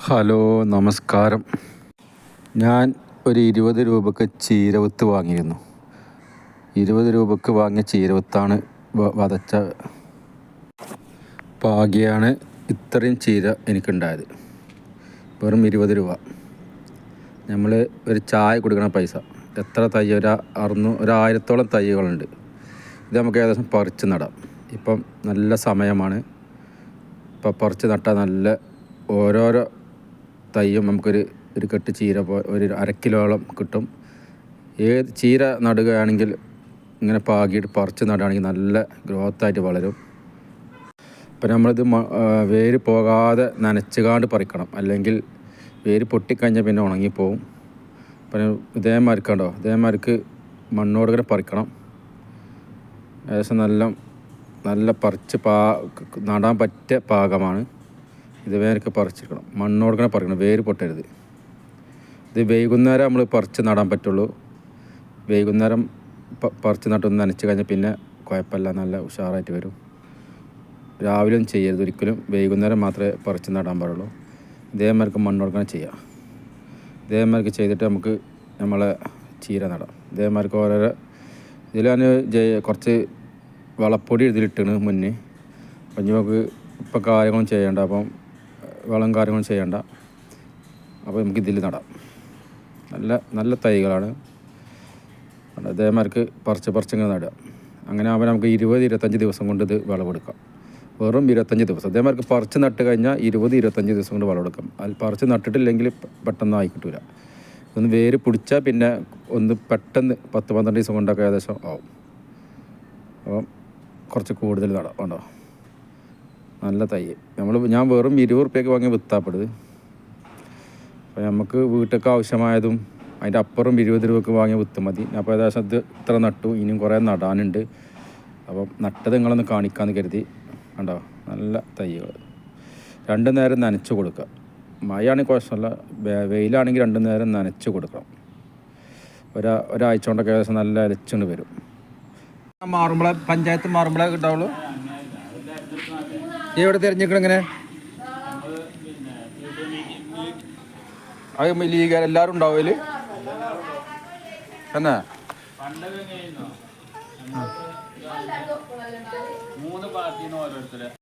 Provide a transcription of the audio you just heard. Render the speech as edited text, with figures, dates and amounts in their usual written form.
Hello, നമസ്കാരം. ഞാൻ ഒരു 20 രൂപയ്ക്ക് ചീരവിത്ത് വാങ്ങിയിരുന്നു. 20 രൂപയ്ക്ക് വാങ്ങിയ ചീരവിത്താണ് വതച്ച പാകിയാണ് ഇത്രയും ചീര എനിക്കുണ്ടായത്. വെറും 20 രൂപ. നമ്മൾ ഒരു ചായ കൊടുക്കണ പൈസ. എത്ര തൈ? ഒരു 1000-ഓളം തൈകളുണ്ട്. ഇത് നമുക്ക് ഏകദേശം പറിച്ച് നടാം. ഇപ്പം നല്ല സമയമാണ്. ഇപ്പം പറിച്ച് നട്ടാൽ നല്ല ഓരോരോ തൈയും നമുക്കൊരു കെട്ട് ചീര ഒരു 1/2 കിലോളം കിട്ടും. ഏത് ചീര നടുകയാണെങ്കിൽ ഇങ്ങനെ പാകിയിട്ട് പറിച്ച് നടുകയാണെങ്കിൽ നല്ല ഗ്രോത്തായിട്ട് വളരും. അപ്പം നമ്മളിത് വേര് പോകാതെ നനച്ചുകാണ്ട് പറിക്കണം, അല്ലെങ്കിൽ വേര് പൊട്ടിക്കഴിഞ്ഞാൽ പിന്നെ ഉണങ്ങിപ്പോവും. അപ്പം ഇതേമാതിരിക്ക് മണ്ണോട് കൂടെ പറിക്കണം. ഏകദേശം നല്ല പറിച്ച് നടാൻ പറ്റിയ പാകമാണ്. ഇതുവരെയൊക്കെ പറിച്ചെടുക്കണം. മണ്ണോട് കൂടെ പറിക്കണം, വേര് പൊട്ടരുത്. ഇത് വൈകുന്നേരം നമ്മൾ പറിച്ച് നടാൻ പറ്റുള്ളൂ. വൈകുന്നേരം പറിച്ച് നട്ടൊന്ന് നനച്ച് കഴിഞ്ഞാൽ പിന്നെ കുഴപ്പമില്ല, നല്ല ഉഷാറായിട്ട് വരും. രാവിലെ ഒന്നും ചെയ്യരുത് ഒരിക്കലും. വൈകുന്നേരം മാത്രമേ പറിച്ച് നടാൻ പാടുള്ളൂ. ഇതേമാതിരിക്ക് മണ്ണോട് കൂടെ ചെയ്യാം. ഇതേമാതിരിക്ക് ചെയ്തിട്ട് നമുക്ക് നമ്മളെ ചീര നടാം. ഇതേമാതിരിക്ക് ഓരോരോ ഇതിൽ ഞാൻ കുറച്ച് വളപ്പൊടി ഇതിലിട്ടാണ് മുന്നേ. അപ്പം നമുക്ക് ഇപ്പം കാര്യങ്ങളും ചെയ്യേണ്ട, അപ്പം വളം കാര്യങ്ങളും ചെയ്യേണ്ട. അപ്പോൾ നമുക്ക് ഇതിൽ നടാം. നല്ല തൈകളാണ്. ഇതേമാതിരിക്ക് പറിച്ചിങ്ങനെ നടുക. അങ്ങനെ ആകുമ്പോൾ നമുക്ക് 20-25 ദിവസം കൊണ്ട് ഇത് വിളവെടുക്കാം. വെറും 25 ദിവസം. ഇതേമാതിരിക്ക് പറിച്ച് നട്ട് കഴിഞ്ഞാൽ 20-25 ദിവസം കൊണ്ട് വിളവെടുക്കാം. അത് പറിച്ച് നട്ടിട്ടില്ലെങ്കിൽ പെട്ടെന്ന് ആയി കിട്ടില്ല. ഒന്ന് വേര് പിടിച്ചാൽ പിന്നെ പെട്ടെന്ന് 10-12 ദിവസം കൊണ്ടൊക്കെ ഏകദേശം ആവും. അപ്പം കുറച്ച് കൂടുതൽ നടാം. വേണ്ടോ? നല്ല തൈ. ഞാൻ വെറും 20 റുപ്യക്ക് വാങ്ങിയ വിത്താപ്പെടുത്. അപ്പോൾ നമുക്ക് വീട്ടിലേക്ക് ആവശ്യമായതും അതിൻ്റെ അപ്പുറം 20 രൂപയ്ക്ക് വാങ്ങിയ വിത്ത് മതി. അപ്പോൾ ഏകദേശം ഇത് ഇത്ര നട്ടു. ഇനിയും കുറേ നടാനുണ്ട്. അപ്പം നട്ടത് നിങ്ങളൊന്ന് കാണിക്കാമെന്ന് കരുതി. കണ്ടോ? നല്ല തൈകൾ. 2 നേരം നനച്ച് കൊടുക്കുക. മഴയാണെങ്കിൽ കുഴപ്പമില്ല, വെയിലാണെങ്കിൽ 2 നേരം നനച്ച് കൊടുക്കണം. ഒരാഴ്ച കൊണ്ടൊക്കെ ഏകദേശം നല്ല ഇലച്ചുകൊണ്ട് വരും. പഞ്ചായത്ത് മാറുമ്പോഴേ കിട്ടാവുള്ളൂ. എവിടെ തിരഞ്ഞെടുക്കണം? ഇങ്ങനെ അത് ലീഗ് എല്ലാവരും ഉണ്ടാവും അതിൽ തന്നെ. 3 പാർട്ടിന്ന് ഓരോരുത്തരെ